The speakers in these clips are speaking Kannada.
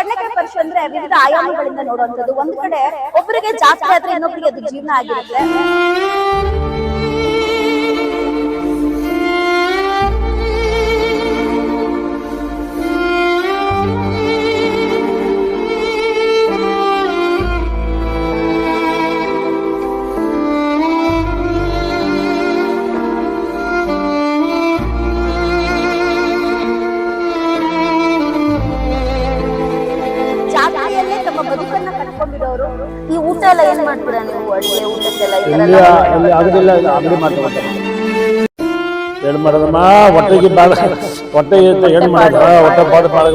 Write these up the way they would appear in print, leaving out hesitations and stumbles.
ಕಣ್ಣೆಕಾಯಿ ಪರೀಕ್ಷೆ ಅಂದ್ರೆ ವಿವಿಧ ಆಯಾಮಗಳಿಂದ ನೋಡುವಂತದ್ದು. ಒಂದ್ ಕಡೆ ಒಬ್ಬರಿಗೆ ಜಾತ್ರೆ ಆದ್ರೆ ಇನ್ನೊಬ್ಬರಿಗೆ ಅದು ಜೀವನ ಆಗಿರುತ್ತೆ. ಈ ಊಟ ಎಲ್ಲ ಏನ್ ಮಾಡ್ತೀರಾ ನೀವು? ಅಡಿಗೆ ಊಟಕ್ಕೆಲ್ಲ ಏನ್ ಮಾಡೋದಮ್ಮ, ಹೊಟ್ಟೆಗೆ ಬಾಳ ಹೊಟ್ಟೆ ಏನ್ ಮಾಡೋದು, ಹೊಟ್ಟೆ ಬಾಳ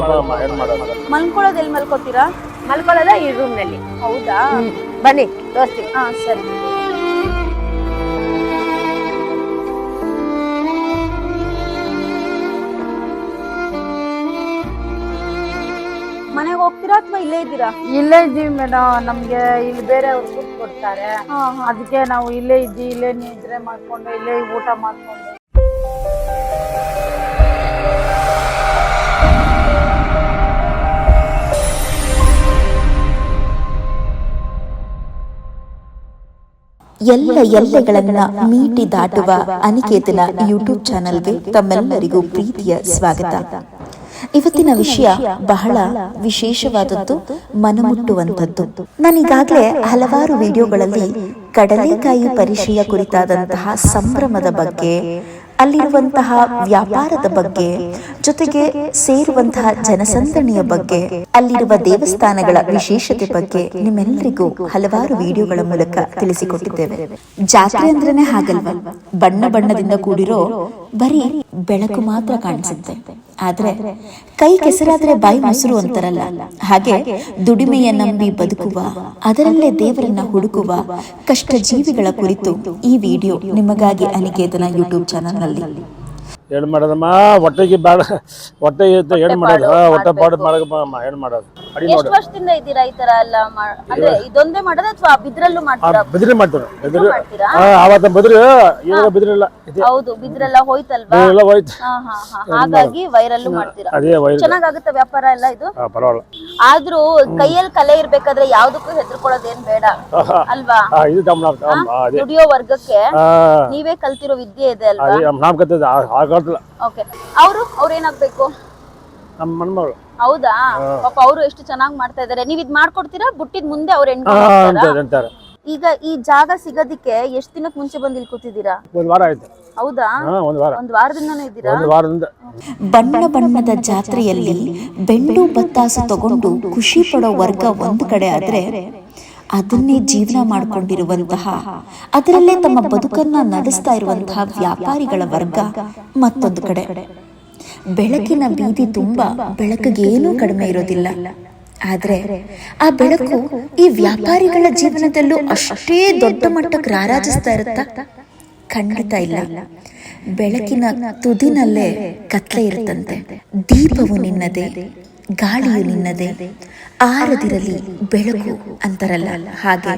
ಏನ್ ಮಾಡೋದು. ಮಲ್ಕೊಳ್ಳೋದು ಎಲ್ಲಿ ಮಲ್ಕೋತೀರಾ? ಮಲ್ಕೊಳ್ಳೋದ ಈ ರೂಮ್ ನಲ್ಲಿ. ಹೌದಾ, ಬನ್ನಿ ತೋರಿಸ್ತೀನಿ. ಹಾ ಸರಿ. ಮನೆಗೆ ಹೋಗ್ತೀರಾ ಅಥವಾ ಇಲ್ಲೇ ಇದ್ದೀರಾ? ಇಲ್ಲೇ ಇದ್ದೀವಿ ಮೇಡಮ್. ನಮ್ಗೆ ಇಲ್ಲಿ ಬೇರೆ ಅವ್ರು ಫುಡ್ ಕೊಡ್ತಾರೆ, ಅದಕ್ಕೆ ನಾವು ಇಲ್ಲೇ ಇದ್ದೀವಿ. ಇಲ್ಲೇ ನಿದ್ರೆ ಮಾಡ್ಕೊಂಡು ಇಲ್ಲೇ ಊಟ ಮಾಡ್ಕೊಂಡು. ಎಲ್ಲ ಎಲ್ಲೆಗಳನ್ನ ಮೀಟಿ ದಾಟುವ ಅನಿಕೇತನ ಯೂಟ್ಯೂಬ್ ಚಾನೆಲ್ಗೆ ತಮ್ಮೆಲ್ಲರಿಗೂ ಪ್ರೀತಿಯ ಸ್ವಾಗತ. ಇವತ್ತಿನ ವಿಷಯ ಬಹಳ ವಿಶೇಷವಾದದ್ದು, ಮನಮುಟ್ಟುವಂಥದ್ದು. ನಾನೀಗಾಗಲೇ ಹಲವಾರು ವಿಡಿಯೋಗಳಲ್ಲಿ ಕಡಲೆಕಾಯಿ ಪರೀಕ್ಷೆಯ ಕುರಿತಾದಂತಹ ಸಂಭ್ರಮದ ಬಗ್ಗೆ, ಅಲ್ಲಿರುವಂತಹ ವ್ಯಾಪಾರದ ಬಗ್ಗೆ, ಜೊತೆಗೆ ಸೇರುವಂತಹ ಜನಸಂದಣಿಯ ಬಗ್ಗೆ, ಅಲ್ಲಿರುವ ದೇವಸ್ಥಾನಗಳ ವಿಶೇಷತೆ ಬಗ್ಗೆ ನಿಮ್ಮೆಲ್ಲರಿಗೂ ಹಲವಾರು ವಿಡಿಯೋಗಳ ಮೂಲಕ ತಿಳಿಸಿಕೊಟ್ಟಿದ್ದೇವೆ. ಜಾತ್ರೆ ಅಂದ್ರೇನೆ ಹಾಗಲ್ವ, ಬಣ್ಣ ಬಣ್ಣದಿಂದ ಕೂಡಿರೋ ಬರೀ ಬೆಳಕು ಮಾತ್ರ ಕಾಣಿಸುತ್ತೆ. ಆದ್ರೆ ಕೈ ಕೆಸರಾದ್ರೆ ಬಾಯಿ ಮೊಸರು ಅಂತಾರಲ್ಲ, ಹಾಗೆ ದುಡಿಮೆಯ ನಂಬಿ ಬದುಕುವ, ಅದರಲ್ಲೇ ದೇವರನ್ನ ಹುಡುಕುವ ಕಷ್ಟ ಜೀವಿಗಳ ಕುರಿತು ಈ ವಿಡಿಯೋ ನಿಮಗಾಗಿ ಅನಿಕೇತನ ಯೂಟ್ಯೂಬ್ ಚಾನಲ್ ನಲ್ಲಿ. ಏನ್ ಮಾಡೋದಮ್ಮ, ಹೊಟ್ಟೆಗೆ ಬಾಳ ಹೊಟ್ಟೆ ಏನ್ ಮಾಡೋದು, ಹೊಟ್ಟೆ ಬಾಡ ಏನ್ ಮಾಡೋದು. ಎಷ್ಟು ವರ್ಷದಿಂದ ಇದ್ದೀರಾ ಈ ತರ ಎಲ್ಲ? ಅಂದ್ರೆ ಇದೊಂದೇ ಮಾಡೋದು ಅಥವಾ ಬಿದ್ರಲ್ಲೂ ಮಾಡ್ತೀರಾ? ಬಿದ್ರಿ ಮಾಡ್ತೀವಿ. ಬಿದ್ರಿ ಆವತ್ತ ಬಿದ್ರಿ, ಈಗ ಬಿದ್ರಿಲ್ಲ. ಹೌದು, ಬಿದ್ರೆಲ್ಲ ಹೋಯ್ತಲ್ವಾ? ಹೋಯ್ತು. ಹಾಗಾಗಿ ವೈರಲ್ಲೂ ಮಾಡ್ತೀರಾ. ಚೆನ್ನಾಗಾಗುತ್ತೆ ವ್ಯಾಪಾರ ಎಲ್ಲ ಇದು? ಪರವಾಗಿಲ್ಲ. ಆದ್ರೂ ಕೈಯಲ್ಲಿ ಕಲೆ ಇರ್ಬೇಕಾದ್ರೆ ಯಾವ್ದಕ್ಕೂ ಹೆದರ್ಕೊಳ್ಳೋದೇನ್ ಬೇಡ ಅಲ್ವಾ? ದುಡಿಯೋ ವರ್ಗಕ್ಕೆ ನೀವೇ ಕಲ್ತಿರೋ ವಿದ್ಯೆ ಇದೆ ಅಲ್ವಾ? ಓಕೆ. ಅವ್ರೇನಾಗ್ಬೇಕು? ನಮ್ಮ ಮನ್ಮಗಳು. ಹೌದಾ? ಪಾಪ ಅವರು ಎಷ್ಟು ಚೆನ್ನಾಗಿ ಮಾಡ್ತಾ ಇದಾರೆ. ನೀವ್ ಇದ್ ಮಾಡ್ಕೊಡ್ತೀರಾ? ಬುಟ್ಟಿದ್ ಮುಂದೆ ಅವ್ರ ಹೆಣ್ಕೊಡ್ತಾರಾ? ಈಗ ಈ ಜಾಗ ಸಿಗೋದಿಕ್ಕೆ ಎಷ್ಟ್ ದಿನಕ್ ಮುಂಚೆ ಬಂದು ಇಲ್ಲಿ ಕೂತಿದ್ದೀರಾ? ಒಂದ್ ವಾರ ಆಯ್ತು. ಹೌದಾ? ಒಂದ್ ವಾರದಿಂದನೂ ಇದ್ದೀರಾ? ಬಣ್ಣ ಬಣ್ಣದ ಜಾತ್ರೆಯಲ್ಲಿ ಬೆಂಡು ಬತ್ತಾಸು ತಗೊಂಡು ಖುಷಿ ಪಡೋ ವರ್ಗ ಒಂದು ಕಡೆ ಆದ್ರೆ, ಅದನ್ನೇ ಜೀವನ ಮಾಡಿಕೊಂಡಿರುವಂತಹ, ಅದರಲ್ಲೇ ತಮ್ಮ ಬದುಕನ್ನ ನಡೆಸ್ತಾ ಇರುವಂತಹ ವ್ಯಾಪಾರಿಗಳ ವರ್ಗ ಮತ್ತೊಂದು ಕಡೆ. ಬೆಳಕಿನ ಬೀದಿ ತುಂಬಾ ಬೆಳಕಿಗೇನೂ ಕಡಿಮೆ ಇರೋದಿಲ್ಲ. ಆದ್ರೆ ಆ ಬೆಳಕು ಈ ವ್ಯಾಪಾರಿಗಳ ಜೀವನದಲ್ಲೂ ಅಷ್ಟೇ ದೊಡ್ಡ ಮಟ್ಟಕ್ಕೆ ರಾರಾಜಿಸ್ತಾ ಇರುತ್ತಾ? ಖಂಡಿತ ಇಲ್ಲ. ಬೆಳಕಿನ ತುದಿನಲ್ಲೇ ಕತ್ಲೆ ಇರುತ್ತಂತೆ. ದೀಪವು ನಿನ್ನದೇ, ಗಾಳಿಯು ನಿನ್ನದೇ, ಆರದಿರಲಿ ಬೆಳಕು ಅಂತಾರಲ್ಲ, ಹಾಗೆ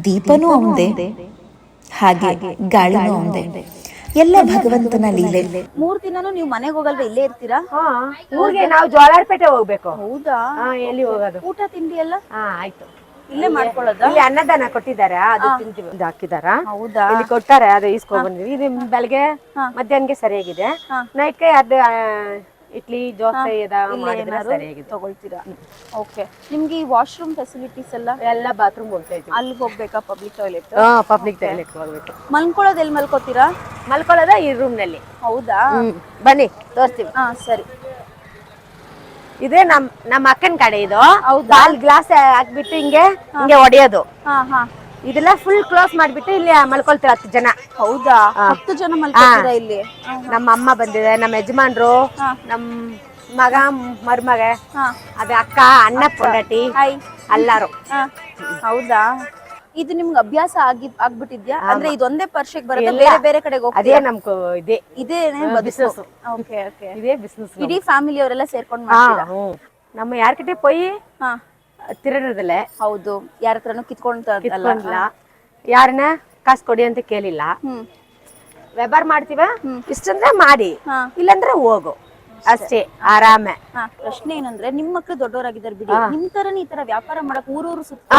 ದೀಪನೂ ಅವಂದೇ, ಹಾಗೆ ಗಾಳಿನೂ ಅವಂದೇ. ಎಲ್ಲ ಭಗವಂತನ ಲೀಲೆ. 3 ದಿನನೂ ನೀವು ಮನೆಗೆ ಹೋಗಲ್ವಾ? ಇಲ್ಲೇ ಇರ್ತೀರಾ? ಊರಿಗೆ ನಾವು ಜೋಳಾರ್ಪೇಟೆ ಹೋಗ್ಬೇಕು. ಹೌದಾ? ಎಲ್ಲಿ ಹೋಗೋದು? ಊಟ ತಿಂಡಿ ಎಲ್ಲ ಆಯ್ತು, ಇಲ್ಲೇ ಮಾಡ್ಕೊಳ್ಳೋದ? ಇಲ್ಲಿ ಅನ್ನದಾನ ಕೊಟ್ಟಿದ್ದಾರೆ, ಅದು ತಿಂತೀವಿ. ಇದು ಹಾಕಿದಾರ. ಹೌದಾ? ಇಲ್ಲಿ ಕೊಡ್ತಾರೆ, ಅದು ಈಸ್ಕೊಂಡ್ ಬಂದ್ವಿ. ಇದು ಬೆಳಗ್ಗೆ ಮಧ್ಯಾಹ್ನಗೆ ಸರಿಯಾಗಿದೆ. ನೈಟ್ಗೆ ಅದು ಇಡ್ಲಿ ದೋಸೆ ತಗೊಳ್ತೀರಾ? ಓಕೆ. ನಿಮ್ಗೆ ಈ ವಾಶ್ರೂಮ್ ಫೆಸಿಲಿಟೀಸ್ ಎಲ್ಲ ಬಾತ್ರೂಮ್ ಹೋಗ್ತಾ ಇದ್ದೀವಿ. ಅಲ್ಲಿಗೆ ಹೋಗ್ಬೇಕಾ? Public toilet? ಪಬ್ಲಿಕ್ ಟಾಯ್ಲೆಟ್ ಹೋಗ್ಬೇಕು. ಮಲ್ಕೊಳ್ಳೋದು ಎಲ್ಲಿ ಮಲ್ಕೋತೀರಾ? ಮಲ್ಕೊಳ್ಳೋದ ಈ ರೂಮ್ ನಲ್ಲಿ. ಹೌದಾ? ಬನ್ನಿ ತೋರಿಸ್ತೀವಿ. ಸರಿ. ಇದೇ ನಮ್ಮ ಅಕ್ಕನ ಕಡೆ. ಇದು ಗ್ಲಾಸ್ ಹಾಕ್ಬಿಟ್ಟು ಹಿಂಗೆ ಹೊಡೆಯೋದು. ಇದೆಲ್ಲ ಫುಲ್ ಕ್ಲೋಸ್ ಮಾಡ್ಬಿಟ್ಟು ಇಲ್ಲಿ ಮಲ್ಕೊಳ್ತೀರ 10 ಜನ. ಹೌದಾ? 10 ಜನ ಮಲ್ಕೊಳ್ತೀರಾ ಇಲ್ಲಿ? ನಮ್ಮ ಅಮ್ಮ ಬಂದಿದೆ, ನಮ್ಮ ಯಜಮಾನ್ರು, ನಮ್ ಮಗ ಮರುಮಗ, ಅದ ಅಕ್ಕ, ಅಣ್ಣ, ಪೊಂಡಟಿ ಎಲ್ಲಾರು. ಹೌದಾ? ಇದು ನಿಮ್ಗೆ ಅಭ್ಯಾಸ ಆಗ್ಬಿಟ್ಟಿದ್ಯಾ? ಅಂದ್ರೆ ಇದೊಂದೇ ಪರೀಕ್ಷೆಗೆ ಬರುತ್ತೆ, ಬೇರೆ ಬೇರೆ ಕಡೆಗೆ ಹೋಗ್ತೀರಾ? ಅದೇ ನಮ್ಗೆ ಇದೇ ಬಿಸ್ನೆಸ್. Okay okay. ಇದೇ ಬಿಸ್ನೆಸ್. ಇಡೀ ಫ್ಯಾಮಿಲಿ ಅವರೆಲ್ಲ ಸೇರ್ಕೊಂಡು ಮಾಡ್ತೀರಾ? ನಮ್ಮ ಯಾರ್ಕಿಟೆ ಪೊಯ್ ತಿರಡದಲ್ಲೇ. ಹೌದು, ಯಾರ ಹತ್ರನೂ ಕಿತ್ಕೊಂಡಿಲ್ಲ, ಯಾರನ್ನ ಕಾಸು ಕೊಡಿ ಅಂತ ಕೇಳಿಲ್ಲ. ವ್ಯವಹಾರ ಮಾಡ್ತೀವ, ಇಷ್ಟಂದ್ರೆ ಮಾಡಿ, ಇಲ್ಲಂದ್ರೆ ಹೋಗು. ಅಷ್ಟೇ ಆರಾಮೆ. ಪ್ರಶ್ನೆ ಏನಂದ್ರೆ ನಿಮ್ ಮಕ್ಳು ದೊಡ್ಡವರಾಗಿದ್ದಾರೆ ಬಿಡಿ, ನಿಮ್ ತರನೇ ಈ ತರ ವ್ಯಾಪಾರ ಮಾಡಕ್ ಊರೂರು ಸುತ್ತ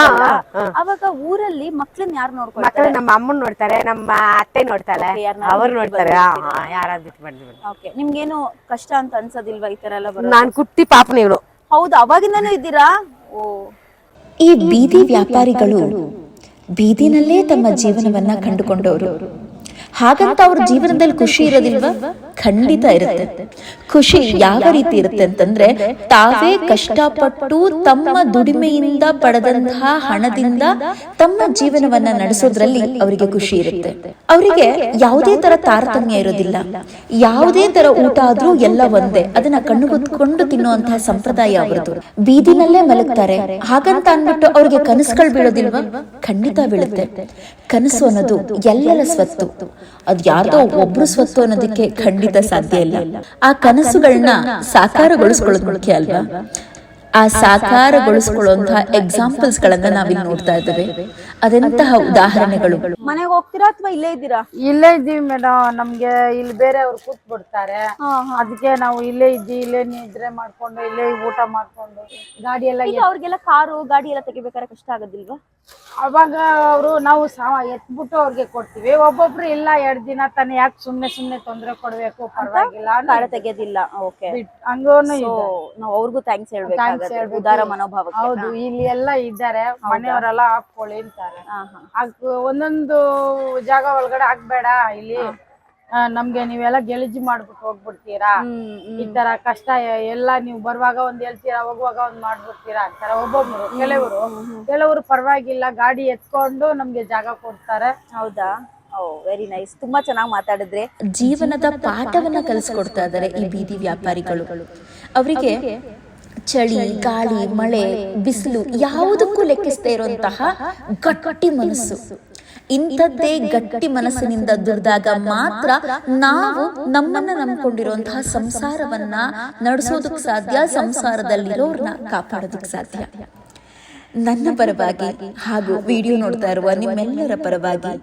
ಅವಾಗ ಊರಲ್ಲಿ ಮಕ್ಳನ್ನ ಯಾರು ನೋಡ್ಕೊಳ್ತಾರೆ? ಮಕ್ಕಳು ನಮ್ಮ ಅಮ್ಮನ್ ನೋಡ್ತಾರೆ, ನಮ್ಮ ಅತ್ತೆ ನೋಡ್ತಾರೆ, ಅವ್ರು ನೋಡ್ತಾರೆ. ಯಾರಾದ್ರೂ ಬಿಟ್ಟು ಬಂದ್ಬಿಡು. ಓಕೆ, ನಿಮ್ಗೇನು ಕಷ್ಟ ಅಂತ ಅನ್ಸೋದಿಲ್ವಾ ಈ ತರ ಎಲ್ಲ ಬರೋದು? ನಾನ್ ಕುಟ್ಟಿ ಪಾಪನ ಇವಳು. ಹೌದು, ಅವಾಗಿಂದಾನು ಇದ್ದೀರಾ? ಓ, ಈ ಬೀದಿ ವ್ಯಾಪಾರಿಗಳು ಬೀದಿನಲ್ಲೇ ತಮ್ಮ ಜೀವನವನ್ನ ಕಂಡುಕೊಂಡವರು. ಹಾಗಂತ ಅವ್ರ ಜೀವನದಲ್ಲಿ ಖುಷಿ ಇರೋದಿಲ್ವಾ? ಖಂಡಿತ ಇರುತ್ತೆ. ಖುಷಿ ಯಾವ ರೀತಿ ಇರುತ್ತೆ ಅಂತಂದ್ರೆ, ತಾವೇ ಕಷ್ಟಪಟ್ಟು ತಮ್ಮ ದುಡಿಮೆಯಿಂದ ಪಡೆದಂತಹ ಹಣದಿಂದ ತಮ್ಮ ಜೀವನವನ್ನ ನಡೆಸೋದ್ರಲ್ಲಿ ಅವರಿಗೆ ಖುಷಿ ಇರುತ್ತೆ. ಅವರಿಗೆ ಯಾವುದೇ ತರ ತಾರತಮ್ಯ ಇರೋದಿಲ್ಲ. ಯಾವುದೇ ತರ ಊಟ ಆದ್ರೂ ಎಲ್ಲ ಒಂದೇ, ಅದನ್ನ ಕಣ್ಣುಗುತ್ಕೊಂಡು ತಿನ್ನುವಂತಹ ಸಂಪ್ರದಾಯ ಅವರದು. ಬೀದಿನಲ್ಲೇ ಮಲಗ್ತಾರೆ. ಹಾಗಂತ ಅಂದ್ಬಿಟ್ಟು ಅವ್ರಿಗೆ ಕನಸುಗಳು ಬೀಳೋದಿಲ್ವಾ? ಖಂಡಿತ ಬೀಳುತ್ತೆ. ಕನಸು ಅನ್ನೋದು ಎಲ್ಲರ ಸ್ವತ್ತು. ಅದ್ ಯಾರ್ದೋ ಒಬ್ರು ಸ್ವತ್ತು ಅನ್ನೋದಕ್ಕೆ ಖಂಡಿತ ಸಾಧ್ಯ ಇಲ್ಲ. ಆ ಕನಸುಗಳನ್ನ ಸಾಕಾರಗೊಳಿಸ್ಕೊಳ್ಳೋದು ಮುಖ್ಯ ಅಲ್ವಾ? ಆ ಸಾಕಾರಗೊಳಿಸ್ಕೊಳ್ಳುವಂತಹ ಎಕ್ಸಾಂಪಲ್ಸ್ ಗಳನ್ನ ನಾವಿಲ್ಲಿ ನೋಡ್ತಾ ಇದ್ದೇವೆ. ಅದೆಂತಹ ಉದಾಹರಣೆಗಳು. ಮನೆಗೆ ಹೋಗ್ತೀರಾ ಅಥವಾ ಇಲ್ಲೇ ಇದ್ದೀರಾ? ಇಲ್ಲೇ ಇದ್ದೀವಿ ಮೇಡಮ್. ನಮ್ಗೆ ಇಲ್ಲಿ ಬೇರೆ ಅವ್ರು ಕೂತ್ ಬಿಡ್ತಾರೆ, ಅದಕ್ಕೆ ನಾವು ಇಲ್ಲೇ ಇದ್ದೀವಿ. ಇಲ್ಲೇ ನಿದ್ರೆ ಮಾಡ್ಕೊಂಡು ಇಲ್ಲೇ ಊಟ ಮಾಡ್ಕೊಂಡು ಗಾಡಿ ಎಲ್ಲ. ಅವ್ರಿಗೆಲ್ಲ ಕಾರು ಗಾಡಿ ಎಲ್ಲ ತೆಗಿಬೇಕಾದ್ರೆ ಕಷ್ಟ ಆಗೋದಿಲ್ವಾ? ಅವಾಗ ಅವರು ನಾವು ಎತ್ಬಿಟ್ಟು ಅವ್ರಿಗೆ ಕೊಡ್ತೀವಿ. ಒಬ್ಬೊಬ್ರು ಇಲ್ಲ 2 ದಿನ ತಾನೇ ಯಾಕೆ ಸುಮ್ನೆ ತೊಂದ್ರೆ ಕೊಡ್ಬೇಕು, ಪರವಾಗಿಲ್ಲ ಕಾಳ ತೆಗೆಯೋದಿಲ್ಲ. ಓಕೆ, ಹಂಗೋನು ನಾವು ಅವ್ರಿಗೂ ಥ್ಯಾಂಕ್ಸ್ ಹೇಳ್ಬೇಕು, ಉದಾರ ಮನೋಭಾವ. ಹೌದು, ಇಲ್ಲಿ ಎಲ್ಲ ಇದ್ದಾರೆ, ಮನೆಯವರೆಲ್ಲ ಹಾಕೊಳ್ಳಿ ಅಂತಾರೆ. ಒಂದೊಂದು ಜಾಗ ಒಳಗಡೆ ಹಾಕ್ಬೇಡ, ಇಲ್ಲಿ ನಮ್ಗೆ ನೀವೆಲ್ಲ ಗೆಲುಜಿ ಮಾಡ್ಬಿಟ್ಟು ಹೋಗ್ಬಿಡ್ತೀರಾ, ಈ ತರ ಕಷ್ಟ ಎಲ್ಲ ನೀವು ಬರುವಾಗ ಒಂದ್ ಹೇಳ್ತೀರಾ, ಹೋಗುವಾಗ ಒಂದ್ ಮಾಡ್ಬಿಡ್ತೀರಾ ಅಂತಾರೆ. ಒಬ್ಬೊಬ್ರು ಕೆಲವರು ಪರವಾಗಿಲ್ಲ, ಗಾಡಿ ಎತ್ಕೊಂಡು ನಮ್ಗೆ ಜಾಗ ಕೊಡ್ತಾರೆ. ಹೌದಾ? Very nice. ತುಂಬಾ ಚೆನ್ನಾಗಿ ಮಾತಾಡಿದ್ರೆ. ಜೀವನದ ಪಾಠವನ್ನ ಕಲಿಸ್ಕೊಡ್ತಾ ಇದ್ದಾರೆ ಈ ಬೀದಿ ವ್ಯಾಪಾರಿಗಳು. ಅವರಿಗೆ ಚಳಿ, ಗಾಳಿ, ಮಳೆ, ಬಿಸಿಲು ಯಾವುದಕ್ಕೂ ಲೆಕ್ಕಿಸದೇ ಇರುವಂತಹ ಗಟ್ಟಿ ಮನಸ್ಸು. ಇಂಥದ್ದೇ ಗಟ್ಟಿ ಮನಸ್ಸಿನಿಂದ ದುಡಿದಾಗ ಮಾತ್ರ ನಾವು ನಮ್ಮನ್ನ ನಂಬಿಕೊಂಡಿರುವಂತಹ ಸಂಸಾರವನ್ನ ನಡೆಸೋದಕ್ಕೆ ಸಾಧ್ಯ, ಸಂಸಾರದಲ್ಲಿರೋರ್ನ ಕಾಪಾಡೋದಕ್ಕೆ ಸಾಧ್ಯ. ನನ್ನ ಪರವಾಗಿ ಹಾಗೂ ವಿಡಿಯೋ ನೋಡ್ತಾ ಇರುವ ನಿಮ್ಮೆಲ್ಲರ ಪರವಾಗಿ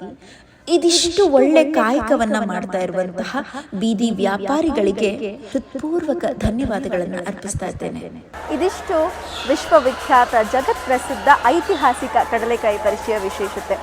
ಇದಿಷ್ಟು ಒಳ್ಳೆ ಕಾಯಕವನ್ನ ಮಾಡ್ತಾ ಇರುವಂತಹ ಬೀದಿ ವ್ಯಾಪಾರಿಗಳಿಗೆ ಹೃತ್ಪೂರ್ವಕ ಧನ್ಯವಾದಗಳನ್ನು ಅರ್ಪಿಸ್ತಾ ಇದ್ದೇನೆ. ಇದಿಷ್ಟು ವಿಶ್ವವಿಖ್ಯಾತ ಜಗತ್ ಪ್ರಸಿದ್ಧ ಐತಿಹಾಸಿಕ ಕಡಲೆಕಾಯಿ ಪರಿಚಯ ವಿಶೇಷತೆ.